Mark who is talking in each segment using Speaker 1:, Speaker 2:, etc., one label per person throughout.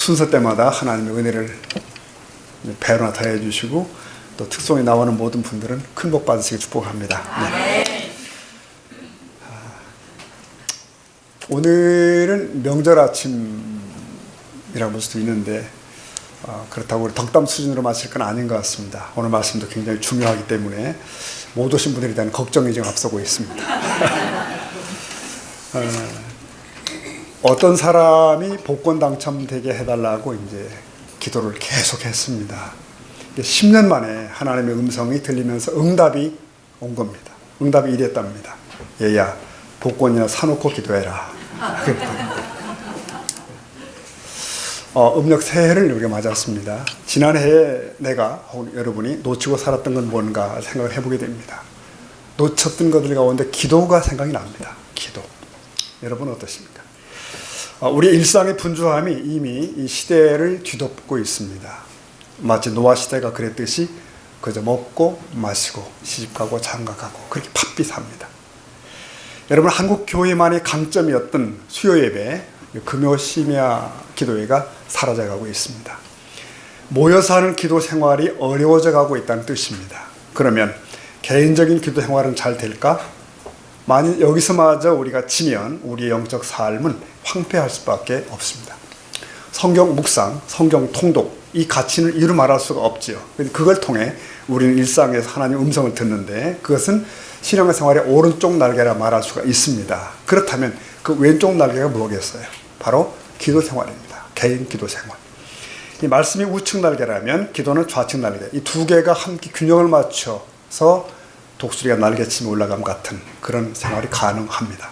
Speaker 1: 순서 때마다 하나님의 은혜를 배로나 더해 주시고 또 특송에 나오는 모든 분들은 큰 복 받으시길 축복합니다. 네. 오늘은 명절 아침이라고 볼 수도 있는데 그렇다고 우리 덕담 수준으로 마칠 건 아닌 것 같습니다. 오늘 말씀도 굉장히 중요하기 때문에 못 오신 분들에 대한 걱정이 지금 앞서고 있습니다. 어떤 사람이 복권 당첨되게 해달라고 이제 기도를 계속 했습니다. 10년 만에 하나님의 음성이 들리면서 응답이 온 겁니다. 응답이 이랬답니다. 얘야, 복권이나 사놓고 기도해라. 음력 새해를 우리가 맞았습니다. 지난해에 내가 혹은 여러분이 놓치고 살았던 건 뭔가 생각을 해보게 됩니다. 놓쳤던 것들 가운데 기도가 생각이 납니다. 기도. 여러분 어떠십니까? 우리 일상의 분주함이 이미 이 시대를 뒤덮고 있습니다. 마치 노아 시대가 그랬듯이 그저 먹고 마시고 시집가고 장가가고 그렇게 바삐 삽니다. 여러분, 한국 교회만의 강점이었던 수요 예배, 금요 심야 기도회가 사라져가고 있습니다. 모여서 하는 기도 생활이 어려워져 가고 있다는 뜻입니다. 그러면 개인적인 기도 생활은 잘 될까? 만일 여기서마저 우리가 지면 우리의 영적 삶은 황폐할 수밖에 없습니다. 성경 묵상, 성경 통독, 이 가치는 이루 말할 수가 없지요. 그걸 통해 우리는 일상에서 하나님의 음성을 듣는데 그것은 신앙생활의 오른쪽 날개라 말할 수가 있습니다. 그렇다면 그 왼쪽 날개가 뭐겠어요? 바로 기도 생활입니다. 개인 기도 생활. 이 말씀이 우측 날개라면 기도는 좌측 날개. 이 두 개가 함께 균형을 맞춰서 독수리가 날개치며 올라감 같은 그런 생활이 가능합니다.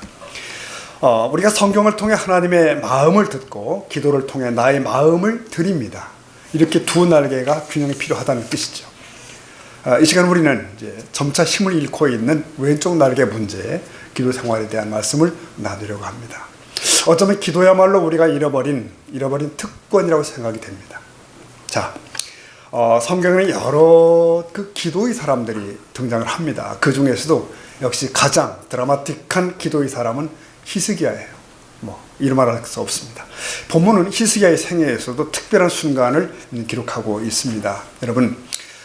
Speaker 1: 우리가 성경을 통해 하나님의 마음을 듣고 기도를 통해 나의 마음을 드립니다. 이렇게 두 날개가 균형이 필요하다는 뜻이죠. 이 시간 우리는 이제 점차 힘을 잃고 있는 왼쪽 날개 문제, 기도 생활에 대한 말씀을 나누려고 합니다. 어쩌면 기도야말로 우리가 잃어버린 특권이라고 생각이 됩니다. 자, 성경에는 여러 그 기도의 사람들이 등장을 합니다. 그 중에서도 역시 가장 드라마틱한 기도의 사람은 히스기야예요. 이루 말할 수 없습니다. 본문은 히스기야의 생애에서도 특별한 순간을 기록하고 있습니다. 여러분,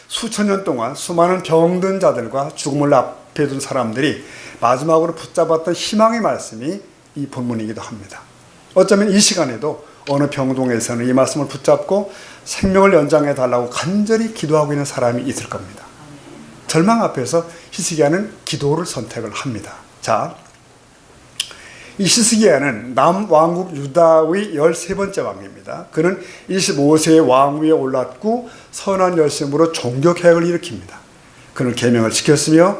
Speaker 1: 수천 년 동안 수많은 병든 자들과 죽음을 앞에 둔 사람들이 마지막으로 붙잡았던 희망의 말씀이 이 본문이기도 합니다. 어쩌면 이 시간에도 어느 병동에서는 이 말씀을 붙잡고 생명을 연장해 달라고 간절히 기도하고 있는 사람이 있을 겁니다. 절망 앞에서 히스기야는 기도를 선택을 합니다. 자, 이 히스기야는 남왕국 유다의 13번째 왕입니다. 그는 25세의 왕위에 올랐고 선한 열심으로 종교개혁을 일으킵니다. 그는 계명을 지켰으며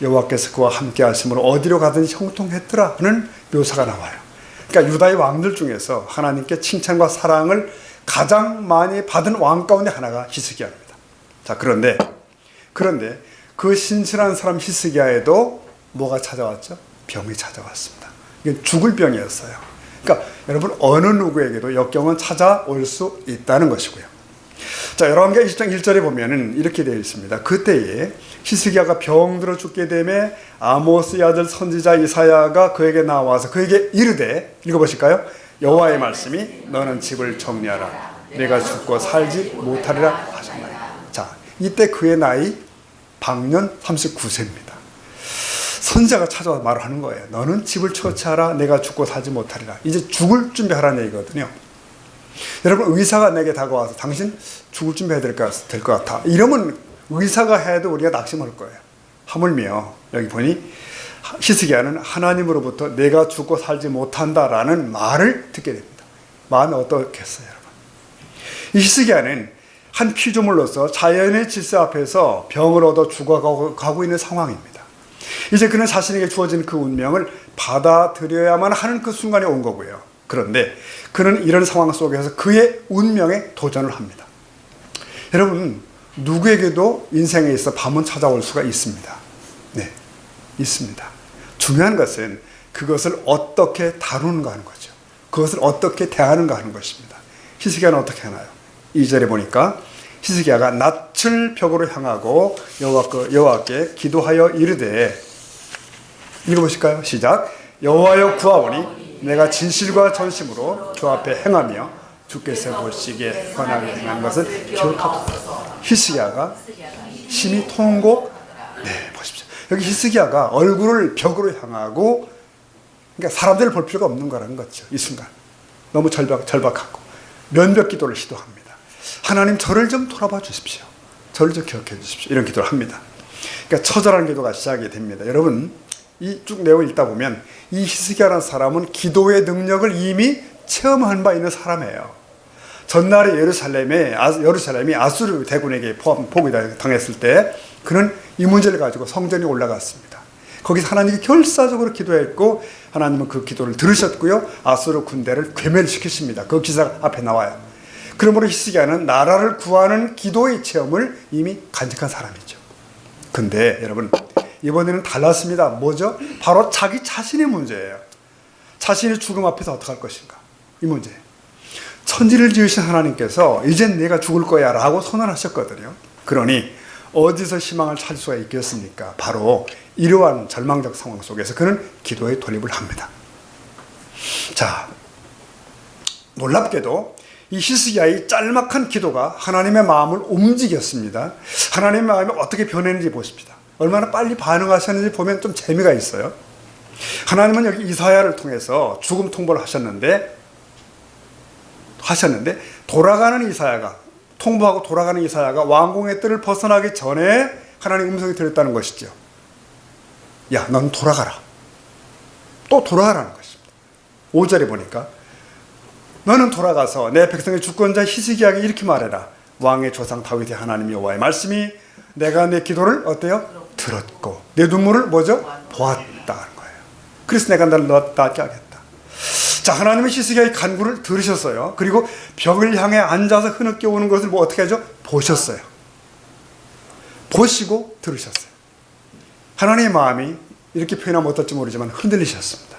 Speaker 1: 여호와께서 그와 함께 하심으로 어디로 가든지 형통했더라 하는 묘사가 나와요. 그러니까 유다의 왕들 중에서 하나님께 칭찬과 사랑을 가장 많이 받은 왕 가운데 하나가 히스기야입니다. 자, 그런데 그 신실한 사람 히스기야에도 뭐가 찾아왔죠? 병이 찾아왔습니다. 이게 죽을 병이었어요. 그러니까 여러분, 어느 누구에게도 역경은 찾아올 수 있다는 것이고요. 자, 열왕기하 20장 1절에 보면은 이렇게 되어 있습니다. 그때에 히스기야가 병들어 죽게 되매 아모스의 아들 선지자 이사야가 그에게 나와서 그에게 이르되, 읽어보실까요? 여호와의 말씀이 너는 집을 정리하라. 내가 죽고 살지 못하리라 하셨나요? 자, 이때 그의 나이 방년 39세입니다. 선지자가 찾아와 말을 하는 거예요. 너는 집을 처치하라. 내가 죽고 살지 못하리라. 이제 죽을 준비하라는 얘기거든요. 여러분, 의사가 내게 다가와서 당신 죽을 준비해야 될 것 같아. 이러면 의사가 해도 우리가 낙심할 거예요. 하물며 여기 보니 히스기야는 하나님으로부터 내가 죽고 살지 못한다라는 말을 듣게 됩니다. 마음이 어떻겠어요, 여러분? 이 히스기야는 한 피조물로서 자연의 질서 앞에서 병을 얻어 죽어가고 있는 상황입니다. 이제 그는 자신에게 주어진 그 운명을 받아들여야만 하는 그 순간이 온 거고요. 그런데 그는 이런 상황 속에서 그의 운명에 도전을 합니다. 여러분, 누구에게도 인생에 있어 밤은 찾아올 수가 있습니다. 네, 있습니다. 중요한 것은 그것을 어떻게 다루는가 하는 거죠. 그것을 어떻게 대하는가 하는 것입니다. 히스기야는 어떻게 하나요? 2절에 보니까 히스기야가 낯을 벽으로 향하고 여호와께 기도하여 이르되, 읽어보실까요? 시작. 여호와여 구하오니 내가 진실과 전심으로 주 앞에 행하며 주께서 보시기에 선하게 행한 것을 기억하옵소서. 히스기야가 심히 통곡. 네, 보십시오. 여기 히스기야가 얼굴을 벽으로 향하고, 그러니까 사람들을 볼 필요가 없는 거라는 거죠. 이 순간 너무 절박하고 면벽 기도를 시도합니다. 하나님, 저를 좀 돌아봐 주십시오. 저를 좀 기억해 주십시오. 이런 기도를 합니다. 그러니까 처절한 기도가 시작이 됩니다. 여러분, 이 쭉 내용을 읽다 보면 이 히스기야라는 사람은 기도의 능력을 이미 체험한 바 있는 사람이에요. 전날에 예루살렘이 아수르 대군에게 포위를 당했을 때 그는 이 문제를 가지고 성전에 올라갔습니다. 거기서 하나님께 결사적으로 기도했고 하나님은 그 기도를 들으셨고요. 아수르 군대를 괴멸시키십니다. 그 기사가 앞에 나와요. 그러므로 히스기야는 나라를 구하는 기도의 체험을 이미 간직한 사람이죠. 근데 여러분, 이번에는 달랐습니다. 뭐죠? 바로 자기 자신의 문제예요. 자신의 죽음 앞에서 어떻게 할 것인가, 이 문제. 천지를 지으신 하나님께서 이젠 내가 죽을 거야 라고 선언하셨거든요. 그러니 어디서 희망을 찾을 수가 있겠습니까? 바로 이러한 절망적 상황 속에서 그는 기도에 돌입을 합니다. 자, 놀랍게도 이 히스기야의 짤막한 기도가 하나님의 마음을 움직였습니다. 하나님의 마음이 어떻게 변했는지 보십시다. 얼마나 빨리 반응하셨는지 보면 좀 재미가 있어요. 하나님은 여기 이사야를 통해서 죽음 통보를 하셨는데 돌아가는 이사야가, 통보하고 돌아가는 이사야가 왕궁의 뜰을 벗어나기 전에 하나님 음성이 들렸다는 것이죠. 야, 넌 돌아가라. 또 돌아가라는 것입니다. 5절에 보니까 너는 돌아가서 내 백성의 주권자 히스기야에게 이렇게 말해라. 왕의 조상 다윗의 하나님 여호와의 말씀이 내가 내 기도를 어때요? 들었고 내 눈물을 뭐죠? 보았다는 거예요. 그래서 내가 너를 낫게 하겠다. 자, 하나님은 히스기야의 간구를 들으셨어요. 그리고 벽을 향해 앉아서 흐느껴 오는 것을 뭐 어떻게 하죠? 보셨어요. 보시고 들으셨어요. 하나님의 마음이 이렇게 표현하면 어떨지 모르지만 흔들리셨습니다.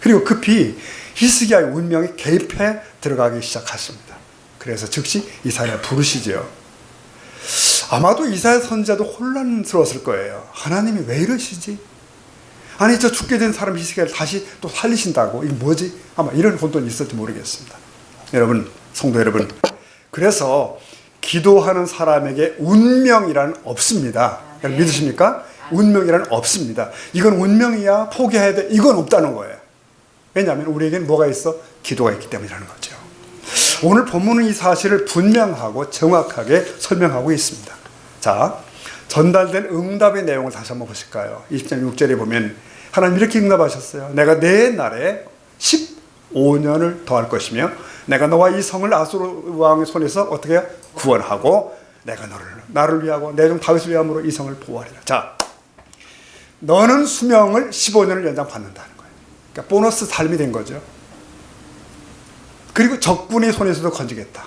Speaker 1: 그리고 급히 히스기야의 운명이 개입해 들어가기 시작하십니다. 그래서 즉시 이사야 부르시죠. 아마도 이사야 선지자도 혼란스러웠을 거예요. 하나님이 왜 이러시지? 아니, 저 죽게 된 사람 히스기야를 다시 또 살리신다고? 이게 뭐지? 아마 이런 혼돈이 있을지 모르겠습니다. 여러분, 성도 여러분, 그래서 기도하는 사람에게 운명이란 없습니다. 믿으십니까? 운명이란 없습니다. 이건 운명이야, 포기해야 돼, 이건 없다는 거예요. 왜냐하면 우리에게는 뭐가 있어? 기도가 있기 때문이라는 거죠. 오늘 본문은 이 사실을 분명하고 정확하게 설명하고 있습니다. 자, 전달된 응답의 내용을 다시 한번 보실까요? 20장 6절에 보면 하나님 이렇게 응답하셨어요. 내가 내 날에 15년을 더할 것이며 내가 너와 이 성을 아수르 왕의 손에서 어떻게 해요? 구원하고 내가 나를 위하고 내 종 다윗을 위함으로 이 성을 보호하리라. 자, 너는 수명을 15년을 연장받는다는 거예요. 그러니까 보너스 삶이 된 거죠. 그리고 적군의 손에서도 건지겠다.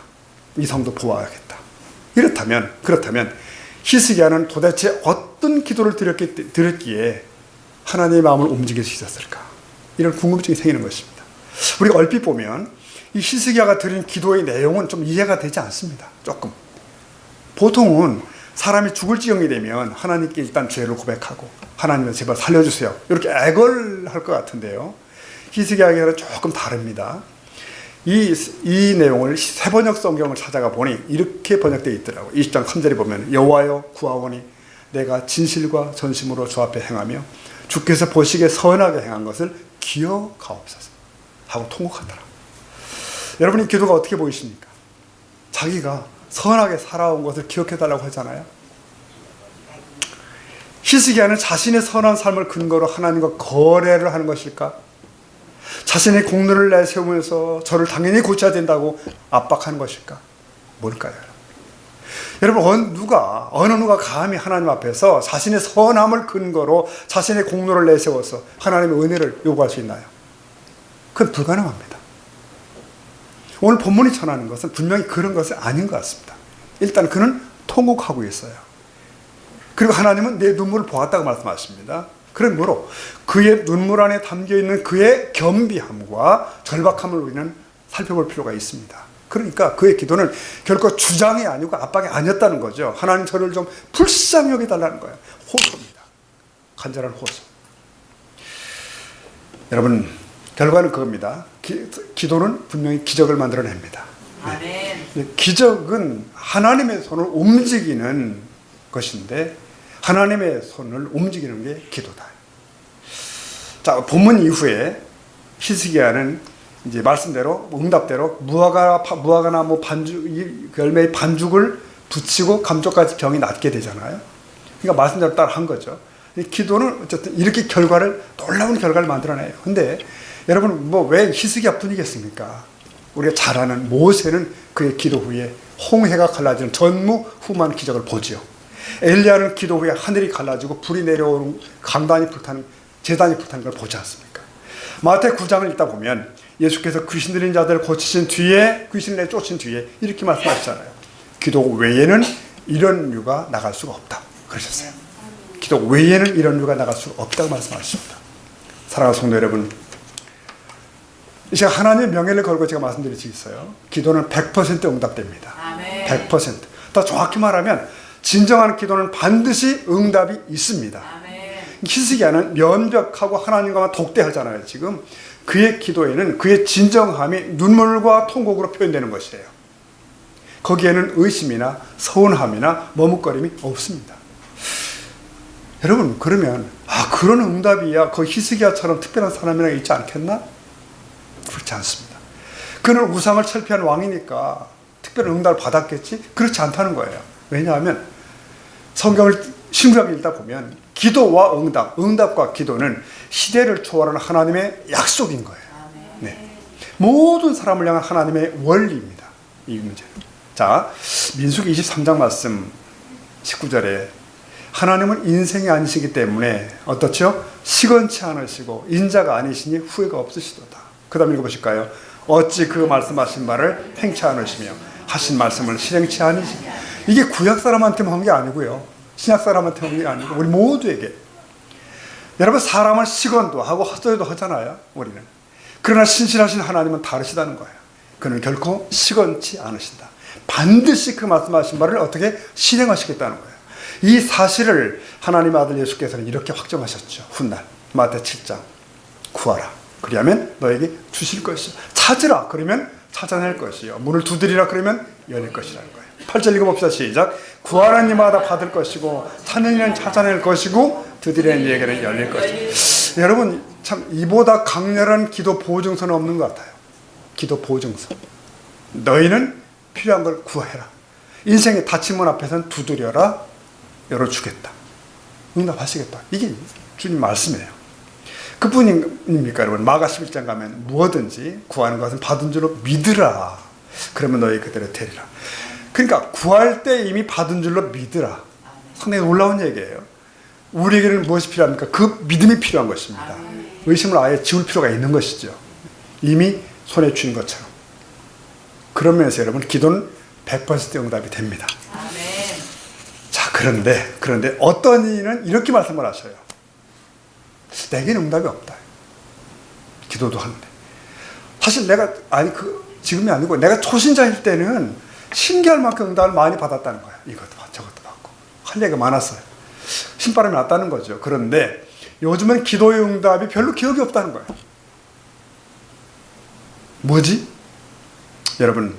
Speaker 1: 이 성도 보호하겠다. 그렇다면 히스기야는 도대체 어떤 기도를 드렸기에 하나님의 마음을 움직일 수 있었을까? 이런 궁금증이 생기는 것입니다. 우리가 얼핏 보면 이 히스기야가 드린 기도의 내용은 좀 이해가 되지 않습니다. 조금. 보통은 사람이 죽을 지경이 되면 하나님께 일단 죄를 고백하고 하나님을 제발 살려주세요. 이렇게 애걸할 것 같은데요. 히스기야에게는 조금 다릅니다. 이 내용을 세번역 성경을 찾아가 보니 이렇게 번역되어 있더라고요. 20장 3절에 보면 여호와여 구하오니 내가 진실과 전심으로 주 앞에 행하며 주께서 보시기에 선하게 행한 것을 기억하옵소서 하고 통곡하더라. 여러분이 기도가 어떻게 보이십니까? 자기가 선하게 살아온 것을 기억해달라고 하잖아요. 히스기야는 자신의 선한 삶을 근거로 하나님과 거래를 하는 것일까? 자신의 공로를 내세우면서 저를 당연히 고쳐야 된다고 압박하는 것일까? 뭘까요? 여러분, 어느 누가 감히 하나님 앞에서 자신의 선함을 근거로 자신의 공로를 내세워서 하나님의 은혜를 요구할 수 있나요? 그건 불가능합니다. 오늘 본문이 전하는 것은 분명히 그런 것은 아닌 것 같습니다. 일단 그는 통곡하고 있어요. 그리고 하나님은 내 눈물을 보았다고 말씀하십니다. 그러므로 그의 눈물 안에 담겨있는 그의 겸비함과 절박함을 우리는 살펴볼 필요가 있습니다. 그러니까 그의 기도는 결코 주장이 아니고 압박이 아니었다는 거죠. 하나님 저를 좀 불쌍히 여겨달라는 거예요. 호소입니다. 간절한 호소. 여러분, 결과는 그겁니다. 기도는 분명히 기적을 만들어냅니다.
Speaker 2: 아멘.
Speaker 1: 기적은 하나님의 손을 움직이는 것인데 하나님의 손을 움직이는 게 기도다. 자, 본문 이후에 히스기야는 이제 말씀대로 응답대로 무화과나 뭐 열매의 반죽을 붙이고 감쪽같이 병이 낫게 되잖아요. 그러니까 말씀대로 따라 한 거죠. 기도는 어쨌든 이렇게 놀라운 결과를 만들어내요. 근데 여러분 뭐 왜 히스기야 뿐이겠습니까? 우리가 잘 아는 모세는 그의 기도 후에 홍해가 갈라지는 전무후무한 기적을 보지요. 엘리야는 기도 후에 하늘이 갈라지고 불이 내려오는 제단이 불타는 걸 보지 않습니까? 마태 9장을 읽다 보면 예수께서 귀신 들린 자들을 고치신 뒤에 귀신을 내쫓은 뒤에 이렇게 말씀하시잖아요. 기도 외에는 이런 유가 나갈 수가 없다 그러셨어요. 기도 외에는 이런 유가 나갈 수가 없다고 말씀하십니다. 사랑하는 성도 여러분, 이 시간 하나님의 명예를 걸고 제가 말씀드릴 수 있어요. 기도는 100% 응답됩니다.
Speaker 2: 아멘.
Speaker 1: 100%. 더 정확히 말하면 진정한 기도는 반드시 응답이 있습니다.
Speaker 2: 아멘.
Speaker 1: 히스기야는 면벽하고 하나님과만 독대하잖아요. 지금 그의 기도에는 그의 진정함이 눈물과 통곡으로 표현되는 것이에요. 거기에는 의심이나 서운함이나 머뭇거림이 없습니다. 여러분 그러면 그런 응답이야 그 히스기야처럼 특별한 사람이나 있지 않겠나? 그렇지 않습니다. 그는 우상을 철폐한 왕이니까 특별한 응답을 받았겠지? 그렇지 않다는 거예요. 왜냐하면 성경을 신구약을 읽다 보면 기도와 응답과 기도는 시대를 초월하는 하나님의 약속인 거예요. 네. 모든 사람을 향한 하나님의 원리입니다. 이 문제. 자, 민수기 23장 말씀 19절에 하나님은 인생이 아니시기 때문에 어떻죠? 시건치 않으시고 인자가 아니시니 후회가 없으시도다. 그 다음 읽어보실까요? 어찌 그 말씀하신 말을 행치 않으시며 하신 말씀을 실행치 않으시며. 이게 구약 사람한테만 한 게 아니고요. 신약 사람한테 한 게 아니고 우리 모두에게. 여러분 사람은 시건도 하고 헛소리도 하잖아요. 우리는. 그러나 신실하신 하나님은 다르시다는 거예요. 그는 결코 시건치 않으신다. 반드시 그 말씀하신 말을 어떻게 실행하시겠다는 거예요. 이 사실을 하나님의 아들 예수께서는 이렇게 확정하셨죠. 훗날 마태 7장 구하라 그리하면 너에게 주실 것이요 찾으라 그러면 찾아낼 것이요 문을 두드리라 그러면 열릴 것이라는 거예요. 8절 읽어봅시다. 시작. 구하는 이마다 받을 것이고 찾는 이는 찾아낼 것이고 두드리는 이에게는 열릴 것이다. 여러분 참 이보다 강렬한 기도 보증서는 없는 것 같아요. 기도 보증서. 너희는 필요한 걸 구해라. 인생의 닫힌 문 앞에서는 두드려라. 열어주겠다. 응답하시겠다. 이게 주님 말씀이에요. 그뿐입니까 여러분? 마가 11장 가면 무엇든지 구하는 것은 받은 줄로 믿으라. 그러면 너희 그대로 되리라. 그러니까 구할 때 이미 받은 줄로 믿으라. 상당히 놀라운 얘기예요. 우리에게는 무엇이 필요합니까? 그 믿음이 필요한 것입니다. 의심을 아예 지울 필요가 있는 것이죠. 이미 손에 쥔 것처럼. 그런 면에서 여러분 기도는 100% 응답이 됩니다. 자, 그런데 어떤 이는 이렇게 말씀을 하셔요. 내게는 응답이 없다. 기도도 하는데. 사실 지금이 아니고 내가 초신자일 때는 신기할 만큼 응답을 많이 받았다는 거야. 이것도 받고 저것도 받고. 할 얘기가 많았어요. 신바람이 났다는 거죠. 그런데 요즘은 기도의 응답이 별로 기억이 없다는 거예요. 뭐지? 여러분,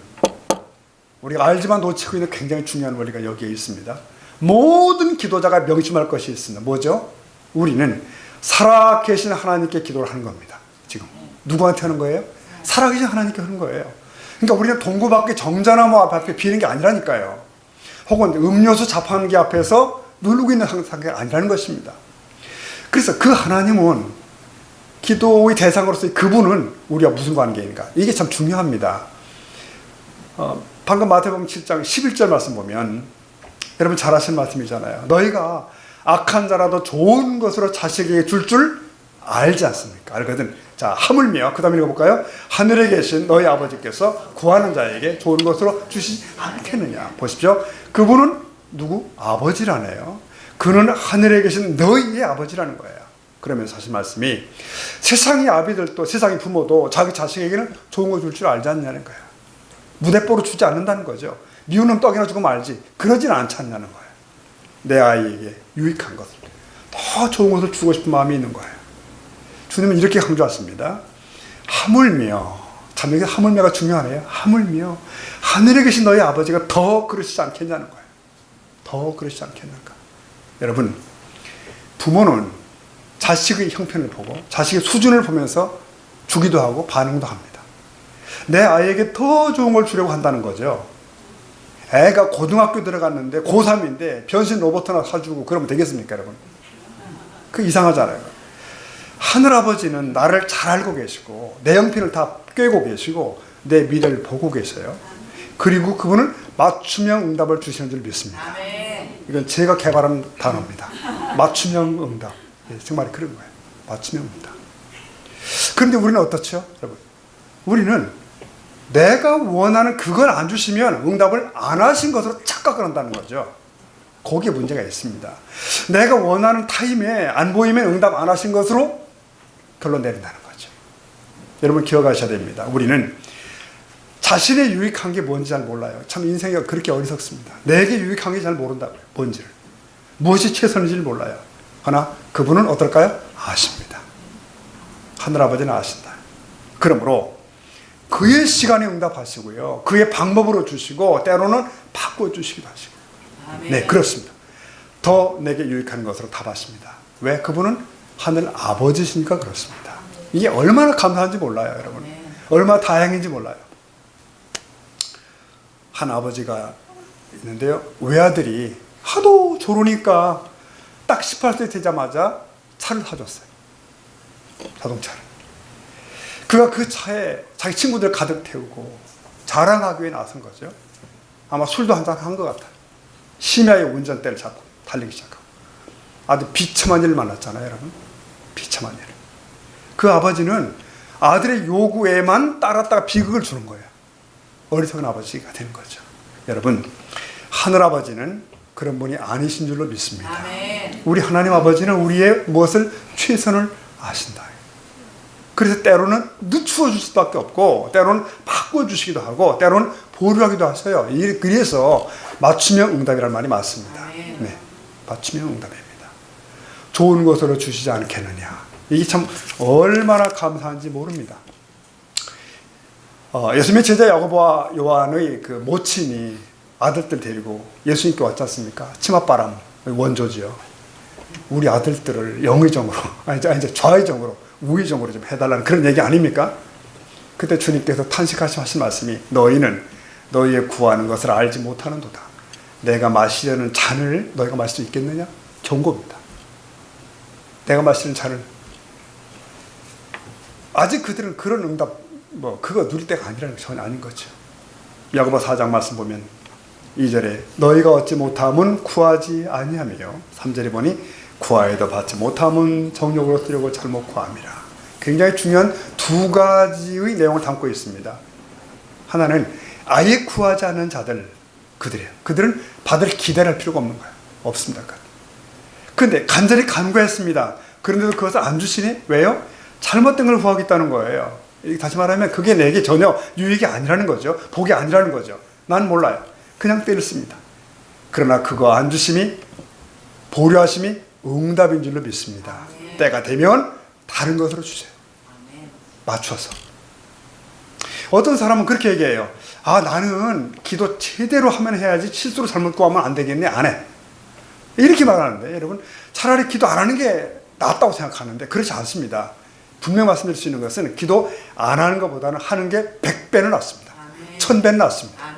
Speaker 1: 우리가 알지만 놓치고 있는 굉장히 중요한 원리가 여기에 있습니다. 모든 기도자가 명심할 것이 있습니다. 뭐죠? 우리는 살아계신 하나님께 기도를 하는 겁니다. 지금 누구한테 하는 거예요? 살아계신 하나님께 하는 거예요. 그러니까 우리는 동구 밖에 정자나무 앞에 비는 게 아니라니까요. 혹은 음료수 자판기 앞에서 누르고 있는 상태가 아니라는 것입니다. 그래서 그 하나님은 기도의 대상으로서 그분은 우리와 무슨 관계인가? 이게 참 중요합니다. 방금 마태복음 7장 11절 말씀 보면 여러분 잘 아시는 말씀이잖아요. 너희가 악한 자라도 좋은 것으로 자식에게 줄 알지 않습니까? 알거든. 자, 하물며 그 다음에 읽어볼까요? 하늘에 계신 너희 아버지께서 구하는 자에게 좋은 것으로 주시지 않겠느냐. 보십시오. 그분은 누구? 아버지라네요. 그는 하늘에 계신 너희의 아버지라는 거예요. 그러면서 하신 말씀이 세상의 아비들도 세상의 부모도 자기 자식에게는 좋은 거 줄 알지 않냐는 거예요. 무대뽀로 주지 않는다는 거죠. 미우는 떡이나 주고 말지. 그러진 않지 않냐는 거예요. 내 아이에게 유익한 것을 더 좋은 것을 주고 싶은 마음이 있는 거예요. 주님은 이렇게 강조하십니다. 하물며 참 이게 하물며가 중요하네요. 하물며 하늘에 계신 너희 아버지가 더 그러시지 않겠냐는 거예요. 더 그러시지 않겠는가. 여러분, 부모는 자식의 형편을 보고 자식의 수준을 보면서 주기도 하고 반응도 합니다. 내 아이에게 더 좋은 걸 주려고 한다는 거죠. 애가 고등학교 들어갔는데 고3인데 변신 로봇 하나 사주고 그러면 되겠습니까, 여러분? 그 이상하잖아요. 하늘아버지는 나를 잘 알고 계시고 내 형편을 다 꿰고 계시고 내 미래를 보고 계셔요. 그리고 그분은 맞춤형 응답을 주시는 줄 믿습니다. 이건 제가 개발한 단어입니다. 맞춤형 응답. 정말 그런 거예요. 맞춤형 응답. 그런데 우리는 어떻죠, 여러분? 우리는 내가 원하는 그걸 안 주시면 응답을 안 하신 것으로 착각을 한다는 거죠. 거기에 문제가 있습니다. 내가 원하는 타임에 안 보이면 응답 안 하신 것으로 결론 내린다는 거죠. 여러분 기억하셔야 됩니다. 우리는 자신의 유익한 게 뭔지 잘 몰라요. 참 인생이 그렇게 어리석습니다. 내게 유익한 게 잘 모른다고요. 뭔지를. 무엇이 최선인지를 몰라요. 하나 그분은 어떨까요? 아십니다. 하늘아버지는 아신다. 그러므로 그의 시간에 응답하시고요. 그의 방법으로 주시고 때로는 바꿔주시기도 하시고. 네, 그렇습니다. 더 내게 유익한 것으로 답하십니다. 왜? 그분은 하늘 아버지시니까 그렇습니다. 이게 얼마나 감사한지 몰라요, 여러분. 얼마나 다행인지 몰라요. 한 아버지가 있는데요. 외아들이 하도 조르니까 딱 18세 되자마자 차를 사줬어요. 자동차를. 그가 그 차에 자기 친구들 가득 태우고 자랑하기 위해 나선 거죠. 아마 술도 한잔 한 것 같아요. 심야에 운전대를 잡고 달리기 시작하고. 아주 비참한 일을 만났잖아요, 여러분. 비참한 일. 그 아버지는 아들의 요구에만 따랐다가 비극을 주는 거예요. 어리석은 아버지가 되는 거죠. 여러분, 하늘아버지는 그런 분이 아니신 줄로 믿습니다. 아멘. 우리 하나님 아버지는 우리의 무엇을 최선을 아신다. 그래서 때로는 늦추어 줄 수밖에 없고 때로는 바꿔주시기도 하고 때로는 보류하기도 하셔요. 그래서 맞춤형 응답이라는 말이 맞습니다. 네, 맞춤형 응답입니다. 좋은 것으로 주시지 않겠느냐. 이게 참 얼마나 감사한지 모릅니다. 예수님의 제자 야고보와 요한의 그 모친이 아들들 데리고 예수님께 왔지 않습니까? 치맛바람 원조지요. 우리 아들들을 영의정으로 아니 좌의정으로 우의정으로 좀 해달라는 그런 얘기 아닙니까? 그때 주님께서 탄식하신 말씀이 너희는 너희의 구하는 것을 알지 못하는도다. 내가 마시려는 잔을 너희가 마실 수 있겠느냐? 경고입니다. 내가 마시는 잔을 아직 그들은 그런 응답 그거 누릴 때가 아니라는 게 전혀 아닌 거죠. 야고보 4장 말씀 보면 2절에 너희가 얻지 못함은 구하지 아니하며 3절에 보니 구하여도 받지 못함은 정욕으로 쓰려고 잘못 구함이라. 굉장히 중요한 두 가지의 내용을 담고 있습니다. 하나는 아예 구하지 않는 자들 그들이에요. 그들은 받을 기대를 할 필요가 없는 거예요. 없습니다. 그런데 간절히 간구했습니다. 그런데도 그것을 안 주시니 왜요? 잘못된 걸 구하겠다는 거예요. 다시 말하면 그게 내게 전혀 유익이 아니라는 거죠. 복이 아니라는 거죠. 난 몰라요. 그냥 때를 씁니다. 그러나 그거 안 주심이 보류하심이 응답인 줄로 믿습니다. 아멘. 때가 되면 다른 것으로 주세요. 아멘. 맞춰서. 어떤 사람은 그렇게 얘기해요. 나는 기도 제대로 하면 해야지 실수로 잘못 구하면 안 되겠네. 안 해. 이렇게 말하는데 여러분 차라리 기도 안 하는 게 낫다고 생각하는데 그렇지 않습니다. 분명 말씀드릴 수 있는 것은 기도 안 하는 것보다는 하는 게 100배는 낫습니다. 1000배는 낫습니다.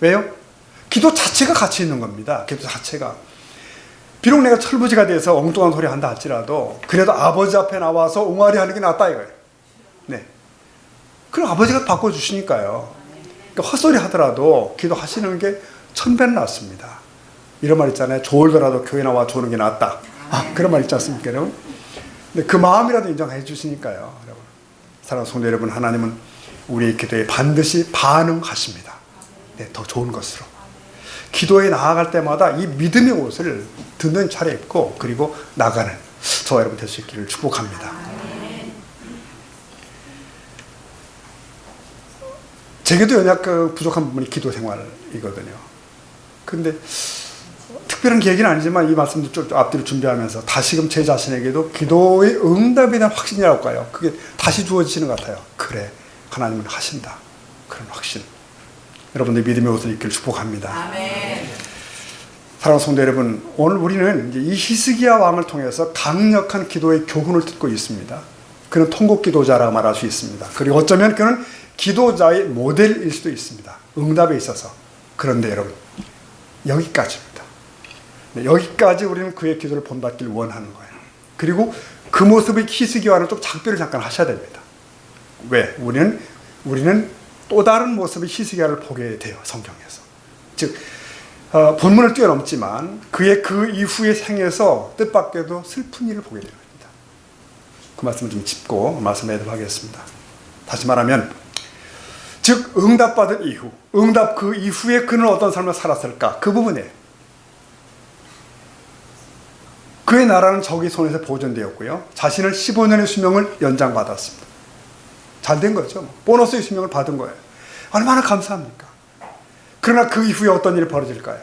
Speaker 1: 왜요? 기도 자체가 가치 있는 겁니다. 기도 자체가. 비록 내가 철부지가 돼서 엉뚱한 소리 한다 할지라도 그래도 아버지 앞에 나와서 옹알이 하는 게 낫다 이거예요. 네. 그럼 아버지가 바꿔주시니까요. 그러니까 헛소리 하더라도 기도하시는 게 1000배는 낫습니다. 이런 말 있잖아요. 졸더라도 교회 나와 조는 게 낫다. 그런 말 있지 않습니까, 여러분? 근데 그 마음이라도 인정해 주시니까요, 여러분. 사랑하는 성도 여러분, 하나님은 우리의 기도에 반드시 반응하십니다. 네, 더 좋은 것으로. 기도에 나아갈 때마다 이 믿음의 옷을 듣는 차려입고 그리고 나가는 저와 여러분 될 수 있기를 축복합니다. 제게도 연약 부족한 부분이 기도 생활이거든요. 근데 특별한 계기는 아니지만 이 말씀도 좀 앞뒤로 준비하면서 다시금 제 자신에게도 기도의 응답에 대한 확신이랄까요. 그게 다시 주어지는 것 같아요. 그래, 하나님은 하신다. 그런 확신. 여러분들 믿음의 옷을 입기를 축복합니다.
Speaker 2: 아멘.
Speaker 1: 사랑하는 성도 여러분, 오늘 우리는 이제 이 히스기야 왕을 통해서 강력한 기도의 교훈을 듣고 있습니다. 그는 통곡 기도자라고 말할 수 있습니다. 그리고 어쩌면 그는 기도자의 모델일 수도 있습니다. 응답에 있어서. 그런데 여러분, 여기까지입니다. 네, 여기까지 우리는 그의 기도를 본받기를 원하는 거예요. 그리고 그 모습의 히스기야와는 좀 작별을 잠깐 하셔야 됩니다. 왜? 우리는 또 다른 모습의 히스기야를 보게 돼요. 성경에서. 즉 본문을 뛰어넘지만 그의 그 이후의 생에서 뜻밖에도 슬픈 일을 보게 됩니다. 그 말씀을 좀 짚고 말씀하도록 하겠습니다. 다시 말하면 즉 응답받은 이후, 응답 그 이후에 그는 어떤 삶을 살았을까? 그 부분에 그의 나라는 적의 손에서 보존되었고요. 자신은 15년의 수명을 연장받았습니다. 잘 된 거죠. 보너스의 수명을 받은 거예요. 얼마나 감사합니까? 그러나 그 이후에 어떤 일이 벌어질까요?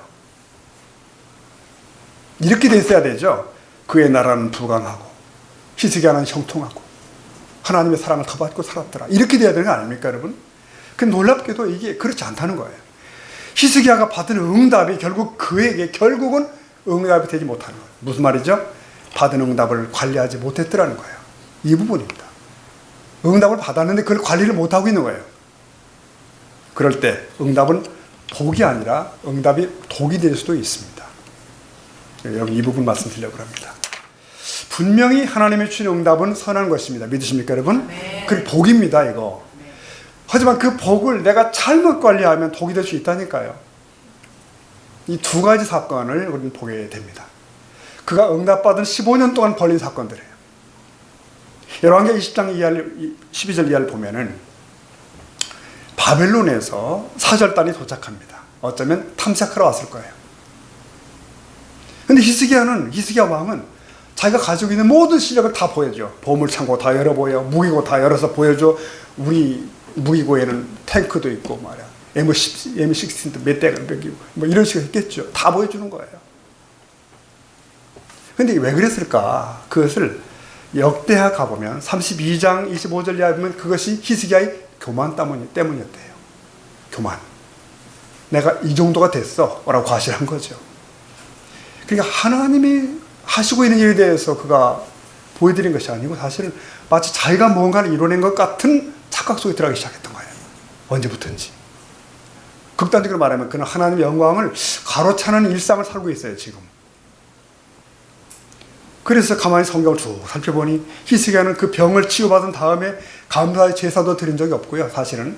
Speaker 1: 이렇게 됐어야 되죠. 그의 나라는 부강하고 히스기야는 형통하고 하나님의 사랑을 더 받고 살았더라. 이렇게 돼야 되는 거 아닙니까, 여러분? 근데 놀랍게도 이게 그렇지 않다는 거예요. 히스기야가 받은 응답이 결국 그에게 결국은 응답이 되지 못하는 거예요. 무슨 말이죠? 받은 응답을 관리하지 못했더라는 거예요. 이 부분입니다. 응답을 받았는데 그걸 관리를 못하고 있는 거예요. 그럴 때 응답은 복이 아니라 응답이 독이 될 수도 있습니다. 여러분 이 부분 말씀드리려고 합니다. 분명히 하나님이 주신 응답은 선한 것입니다. 믿으십니까 여러분?
Speaker 2: 네.
Speaker 1: 그게 복입니다 이거.
Speaker 2: 네.
Speaker 1: 하지만 그 복을 내가 잘못 관리하면 독이 될 수 있다니까요. 이 두 가지 사건을 우리는 보게 됩니다. 그가 응답받은 15년 동안 벌린 사건들이에요. 열왕기 20장 12절 이하를 보면은 바벨론에서 사절단이 도착합니다. 어쩌면 탐색하러 왔을 거예요. 근데 히스기야 왕은 자기가 가지고 있는 모든 실력을 다 보여줘. 보물창고 다 열어보여. 무기고 다 열어서 보여줘. 우리 무기고에는 탱크도 있고 말이야. M16도 몇 대가 뭐 이런 식으로 했겠죠. 다 보여주는 거예요. 근데 왜 그랬을까? 그것을 역대하 가보면 32장 25절 이하에 보면 그것이 히스기야의 교만 때문이었대요. 교만. 내가 이 정도가 됐어 라고 과시한 거죠. 그러니까 하나님이 하시고 있는 일에 대해서 그가 보여드린 것이 아니고 사실은 마치 자기가 무언가를 이뤄낸 것 같은 착각 속에 들어가기 시작했던 거예요. 언제부터인지. 극단적으로 말하면 그는 하나님의 영광을 가로차는 일상을 살고 있어요 지금. 그래서 가만히 성경을 쭉 살펴보니 히스기야는 그 병을 치유받은 다음에 감사의 제사도 드린 적이 없고요. 사실은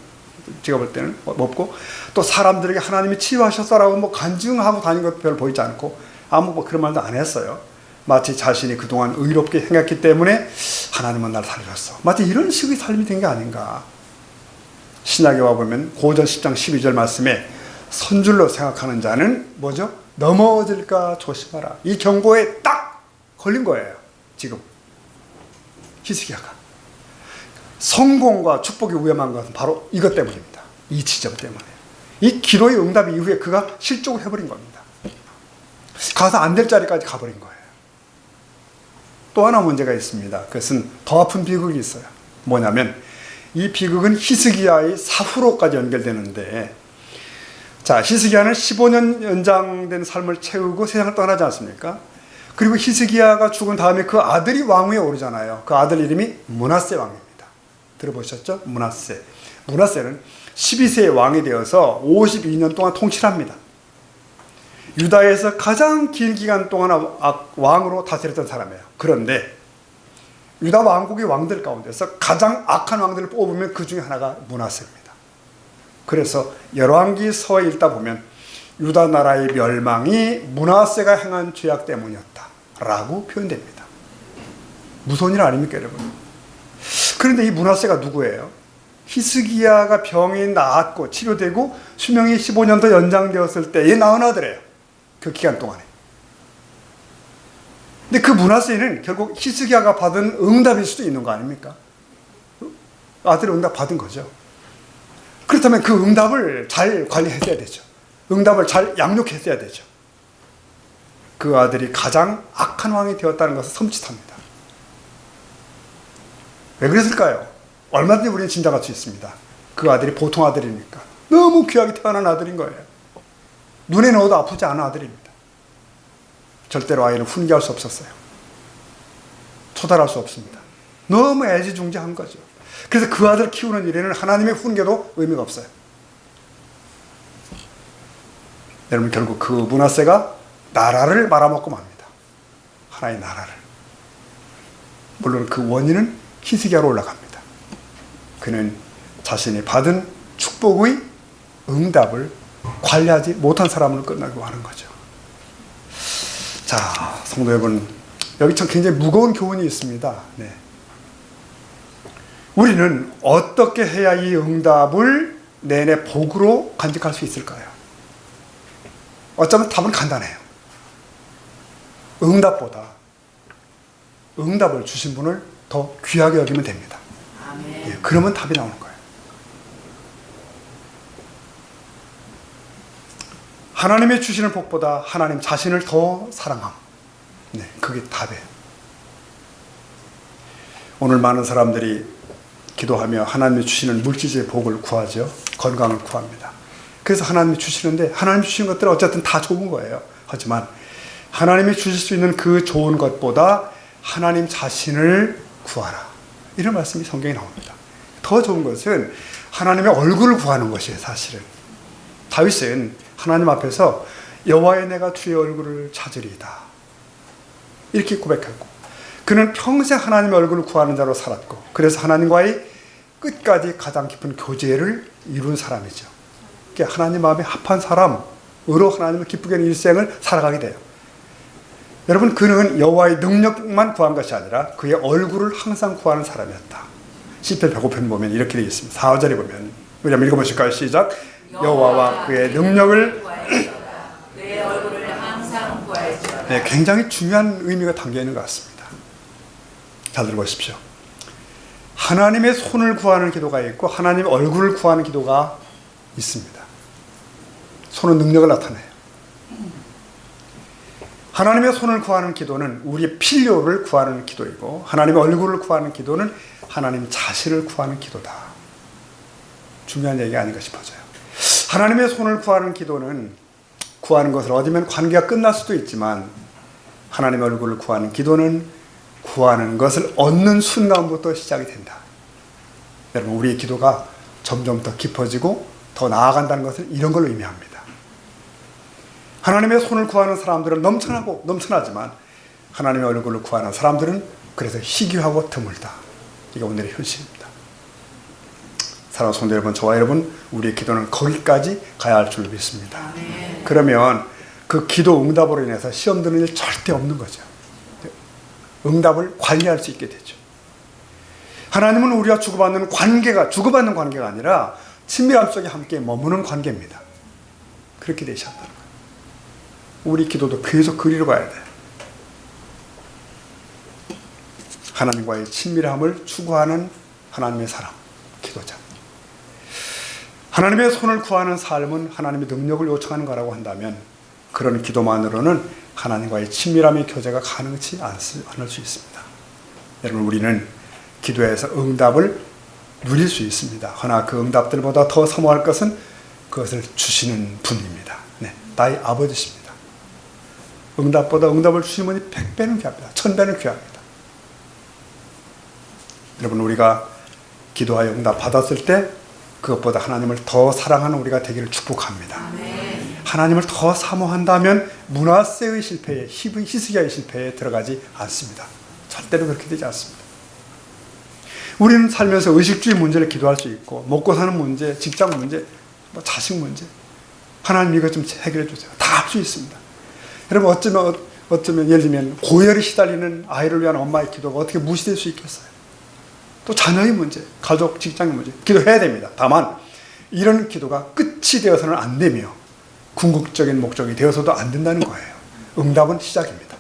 Speaker 1: 제가 볼 때는 없고 또 사람들에게 하나님이 치유하셨어라고 뭐 간증하고 다닌 것도 별로 보이지 않고 아무 뭐 그런 말도 안 했어요. 마치 자신이 그동안 의롭게 행했기 때문에 하나님은 날 살려줬어. 마치 이런 식의 삶이 된 게 아닌가. 신약에 와보면 고전 10장 12절 말씀에 선줄로 생각하는 자는 뭐죠? 넘어질까 조심하라. 이 경고에 딱 걸린 거예요. 지금 히스기야가. 성공과 축복이 위험한 것은 바로 이것 때문입니다. 이 지점 때문에. 이 기도의 응답 이후에 그가 실족을 해버린 겁니다. 가서 안 될 자리까지 가버린 거예요. 또 하나 문제가 있습니다. 그것은 더 아픈 비극이 있어요. 뭐냐면 이 비극은 히스기야의 사후로까지 연결되는데, 자, 히스기야는 15년 연장된 삶을 채우고 세상을 떠나지 않습니까? 그리고 히스기야가 죽은 다음에 그 아들이 왕위에 오르잖아요. 그 아들 이름이 므낫세 왕입니다. 들어보셨죠? 므낫세. 므낫세는 12세의 왕이 되어서 52년 동안 통치를 합니다. 유다에서 가장 긴 기간 동안 왕으로 다스렸던 사람이에요. 그런데 유다 왕국의 왕들 가운데서 가장 악한 왕들을 뽑으면 그 중에 하나가 므낫세입니다. 그래서 열왕기서에 읽다 보면 유다 나라의 멸망이 므낫세가 행한 죄악 때문이었다라고 표현됩니다. 무서운 일 아닙니까, 여러분? 그런데 이 므낫세가 누구예요? 히스기야가 병이 나았고 치료되고 수명이 15년 더 연장되었을 때에 낳은 아들이에요. 그 기간 동안에. 근데 그 므낫세는 결국 히스기야가 받은 응답일 수도 있는 거 아닙니까? 아들의 응답 받은 거죠. 그렇다면 그 응답을 잘 관리했어야 되죠. 응답을 잘 양육했어야 되죠. 그 아들이 가장 악한 왕이 되었다는 것은 섬찟합니다. 왜 그랬을까요? 얼마든지 우리는 짐작할 수 있습니다. 그 아들이 보통 아들이니까 너무 귀하게 태어난 아들인 거예요. 눈에 넣어도 아프지 않은 아들입니다. 절대로 아이를 훈계할 수 없었어요. 초달할 수 없습니다. 너무 애지중지한 거죠. 그래서 그 아들 키우는 일에는 하나님의 훈계도 의미가 없어요. 여러분, 결국 그 므낫세가 나라를 말아먹고 맙니다. 하나의 나라를. 물론 그 원인은 히스기야로 올라갑니다. 그는 자신이 받은 축복의 응답을 관리하지 못한 사람으로 끝나고 하는 거죠. 자, 성도 여러분, 여기 참 굉장히 무거운 교훈이 있습니다. 네. 우리는 어떻게 해야 이 응답을 내내 복으로 간직할 수 있을까요? 어쩌면 답은 간단해요. 응답보다 응답을 주신 분을 더 귀하게 여기면 됩니다. 예, 그러면 답이 나오는 거예요. 하나님의 주시는 복보다 하나님 자신을 더 사랑함. 네, 그게 답이에요. 오늘 많은 사람들이 기도하며 하나님이 주시는 물질적인 복을 구하죠. 건강을 구합니다. 그래서 하나님이 주시는데 하나님이 주시는 것들은 어쨌든 다 좋은 거예요. 하지만 하나님이 주실 수 있는 그 좋은 것보다 하나님 자신을 구하라. 이런 말씀이 성경에 나옵니다. 더 좋은 것은 하나님의 얼굴을 구하는 것이에요. 사실은 다윗은 하나님 앞에서 여호와의 내가 주의 얼굴을 찾으리이다 이렇게 고백했고, 그는 평생 하나님의 얼굴을 구하는 자로 살았고, 그래서 하나님과의 끝까지 가장 깊은 교제를 이룬 사람이죠. 그러니까 하나님 마음에 합한 사람으로 하나님을 기쁘게 하는 일생을 살아가게 돼요. 여러분, 그는 여호와의 능력만 구한 것이 아니라 그의 얼굴을 항상 구하는 사람이었다. 시편 105편 보면 이렇게 되어 있습니다. 4절에 보면 우리 한번 읽어보실까요? 시작. 여호와와 그의 능력을
Speaker 2: 그의 얼굴을 항상 구하였다.
Speaker 1: 네, 굉장히 중요한 의미가 담겨 있는 것 같습니다. 잘 들어보십시오. 하나님의 손을 구하는 기도가 있고 하나님의 얼굴을 구하는 기도가 있습니다. 손은 능력을 나타내요. 하나님의 손을 구하는 기도는 우리의 필요를 구하는 기도이고, 하나님의 얼굴을 구하는 기도는 하나님 자신을 구하는 기도다. 중요한 얘기가 아닌가 싶어져요. 하나님의 손을 구하는 기도는 구하는 것을 얻으면 관계가 끝날 수도 있지만, 하나님의 얼굴을 구하는 기도는 구하는 것을 얻는 순간부터 시작이 된다. 여러분, 우리의 기도가 점점 더 깊어지고 더 나아간다는 것은 이런 걸 의미합니다. 하나님의 손을 구하는 사람들은 넘쳐나고 넘쳐나지만 하나님의 얼굴을 구하는 사람들은 그래서 희귀하고 드물다. 이게 오늘의 현실입니다. 사랑하는 성도 여러분, 저와 여러분, 우리의 기도는 거기까지 가야 할 줄 믿습니다. 그러면 그 기도 응답으로 인해서 시험 드는 일 절대 없는 거죠. 응답을 관리할 수 있게 되죠. 하나님은 우리와 주고받는 관계가 아니라 친밀함 속에 함께 머무는 관계입니다. 그렇게 되셨다는 거예요. 우리 기도도 계속 그리로 가야 돼요. 하나님과의 친밀함을 추구하는 하나님의 사람, 기도자. 하나님의 손을 구하는 삶은 하나님의 능력을 요청하는 거라고 한다면, 그런 기도만으로는 하나님과의 친밀함의 교제가 가능치 않을 수 있습니다. 여러분, 우리는 기도에서 응답을 누릴 수 있습니다. 그러나 그 응답들보다 더 사모할 것은 그것을 주시는 분입니다. 네, 나의 아버지십니다. 응답보다 응답을 주시는 분이 100배는 귀합니다. 1000배는 귀합니다. 여러분, 우리가 기도하여 응답 받았을 때 그것보다 하나님을 더 사랑하는 우리가 되기를 축복합니다.
Speaker 2: 아멘.
Speaker 1: 하나님을 더 사모한다면 므낫세의 실패에, 히스기야의 실패에 들어가지 않습니다. 절대로 그렇게 되지 않습니다. 우리는 살면서 의식주의 문제를 기도할 수 있고, 먹고 사는 문제, 직장 문제, 자식 문제, 하나님 이것 좀 해결해 주세요. 다 할 수 있습니다. 여러분, 어쩌면 예를 들면 고열에 시달리는 아이를 위한 엄마의 기도가 어떻게 무시될 수 있겠어요? 또 자녀의 문제, 가족, 직장의 문제, 기도해야 됩니다. 다만 이런 기도가 끝이 되어서는 안 되며 궁극적인 목적이 되어서도 안 된다는 거예요. 응답은 시작입니다.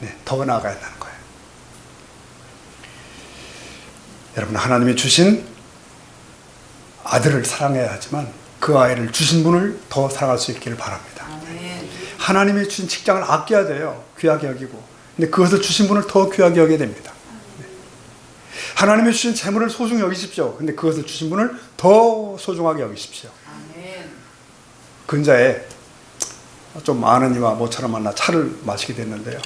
Speaker 1: 네, 더 나아가야 한다는 거예요. 여러분, 하나님이 주신 아들을 사랑해야 하지만 그 아이를 주신 분을 더 사랑할 수 있기를 바랍니다.
Speaker 2: 아멘.
Speaker 1: 하나님이 주신 직장을 아껴야 돼요. 귀하게 여기고. 근데 그것을 주신 분을 더 귀하게 여겨야 됩니다. 네. 하나님이 주신 재물을 소중히 여기십시오. 근데 그것을 주신 분을 더 소중하게 여기십시오.
Speaker 2: 아멘.
Speaker 1: 근자에 좀 아는 이와 모처럼 만나 차를 마시게 됐는데요.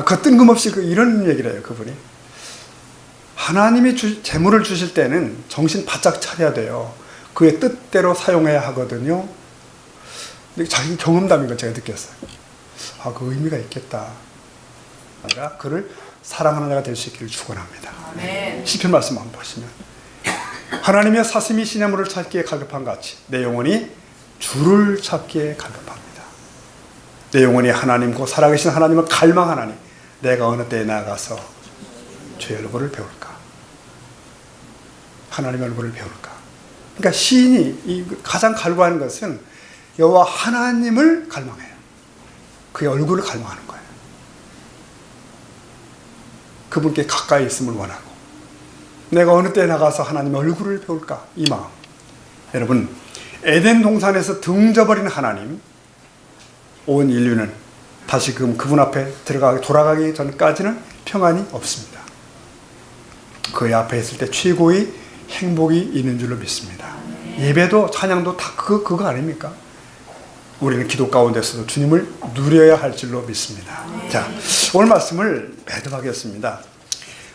Speaker 1: 그 뜬금없이 이런 얘기를 해요. 그분이 하나님이 재물을 주실 때는 정신 바짝 차려야 돼요. 그의 뜻대로 사용해야 하거든요. 근데 자기 경험담인 걸 제가 느꼈어요. 그 의미가 있겠다. 내가 그를 사랑하는 자가 될 수 있기를 축원합니다.
Speaker 2: 아멘.
Speaker 1: 시편 말씀 한번 보시면 하나님의 사슴이 시냇물을 찾기에 갈급한 같이 내 영혼이 주를 찾기에 갈급합니다. 내 영혼이 하나님 곧 살아계신 하나님을 갈망하나니 내가 어느 때에 나가서 주의 얼굴을 배울까? 하나님의 얼굴을 배울까? 그러니까 시인이 가장 갈구하는 것은 여호와 하나님을 갈망해요. 그의 얼굴을 갈망하는 거예요. 그분께 가까이 있음을 원하고 내가 어느 때에 나가서 하나님의 얼굴을 배울까? 이 마음. 여러분, 에덴 동산에서 등져버린 하나님, 온 인류는 다시금 그분 앞에 돌아가기 전까지는 평안이 없습니다. 그의 앞에 있을 때 최고의 행복이 있는 줄로 믿습니다. 예배도 찬양도 다 그거 아닙니까? 우리는 기도 가운데서도 주님을 누려야 할 줄로 믿습니다. 자, 오늘 말씀을 매듭하겠습니다.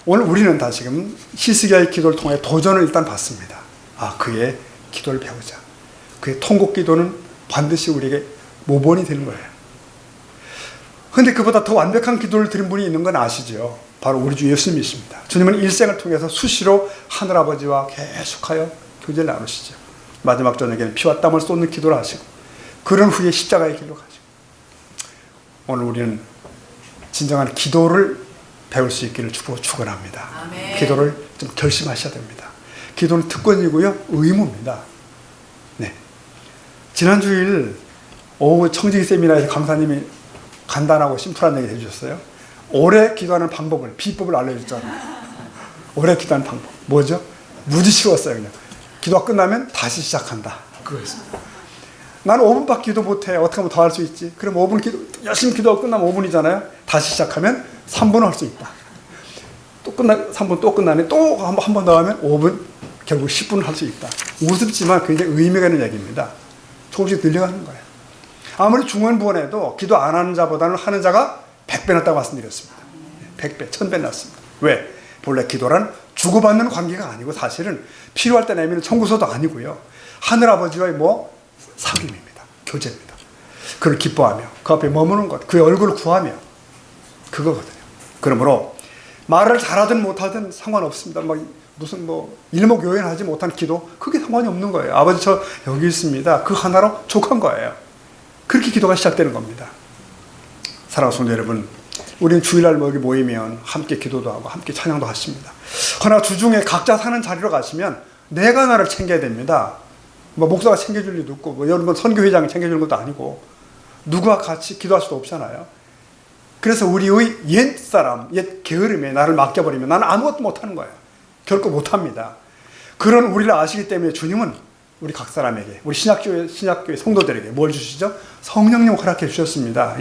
Speaker 1: 오늘 우리는 다시금 히스기야의 기도를 통해 도전을 일단 받습니다. 그의 기도를 배우자. 그의 통곡 기도는 반드시 우리에게 모본이 되는 거예요. 그런데 그보다 더 완벽한 기도를 드린 분이 있는 건 아시죠? 바로 우리 주 예수님이십니다. 주님은 일생을 통해서 수시로 하늘아버지와 계속하여 교제를 나누시죠. 마지막 저녁에는 피와 땀을 쏟는 기도를 하시고 그런 후에 십자가의 길로 가죠. 오늘 우리는 진정한 기도를 배울 수 있기를 축원합니다.
Speaker 2: 아멘.
Speaker 1: 기도를 좀 결심하셔야 됩니다. 기도는 특권이고요, 의무입니다. 네. 지난 주일 오후 청지기 세미나에서 강사님이 간단하고 심플한 얘기 해주셨어요. 오래 기도하는 방법을, 비법을 알려줬잖아요. 오래 기도하는 방법. 뭐죠? 무지 쉬웠어요, 그냥. 기도가 끝나면 다시 시작한다. 그거였습니다. 나는 5분밖에 기도 못해. 어떻게 하면 더 할 수 있지? 그럼 5분 열심히 기도가 끝나면 5분이잖아요. 다시 시작하면 3분을 할 수 있다. 또 3분 또 끝나면 또 한 번 더 하면 5분, 결국 10분을 할 수 있다. 우습지만 굉장히 의미가 있는 얘기입니다. 조금씩 늘려가는 거예요. 아무리 중언부언해도 기도 안 하는 자보다는 하는 자가 100배 낫다고 말씀드렸습니다. 100배, 1000배 낫습니다. 왜? 본래 기도란 주고받는 관계가 아니고 사실은 필요할 때 내미는 청구서도 아니고요. 하늘아버지와의 사귐입니다. 교제입니다. 그를 기뻐하며 그 앞에 머무는 것, 그의 얼굴을 구하며 그거거든요. 그러므로 말을 잘하든 못하든 상관없습니다. 무슨 일목요연하지 못한 기도, 그게 상관이 없는 거예요. 아버지 저 여기 있습니다. 그 하나로 족한 거예요. 그렇게 기도가 시작되는 겁니다. 사랑하는 성도 여러분, 우리는 주일날 여기 모이면 함께 기도도 하고 함께 찬양도 하십니다. 그러나 주중에 각자 사는 자리로 가시면 내가 나를 챙겨야 됩니다. 목사가 챙겨줄 일도 없고 여러분 선교회장이 챙겨주는 것도 아니고 누구와 같이 기도할 수도 없잖아요. 그래서 우리의 옛사람, 옛 게으름에 나를 맡겨버리면 나는 아무것도 못하는 거예요. 결코 못합니다. 그런 우리를 아시기 때문에 주님은 우리 각 사람에게, 우리 신약교회 성도들에게 뭘 주시죠? 성령님 허락해 주셨습니다.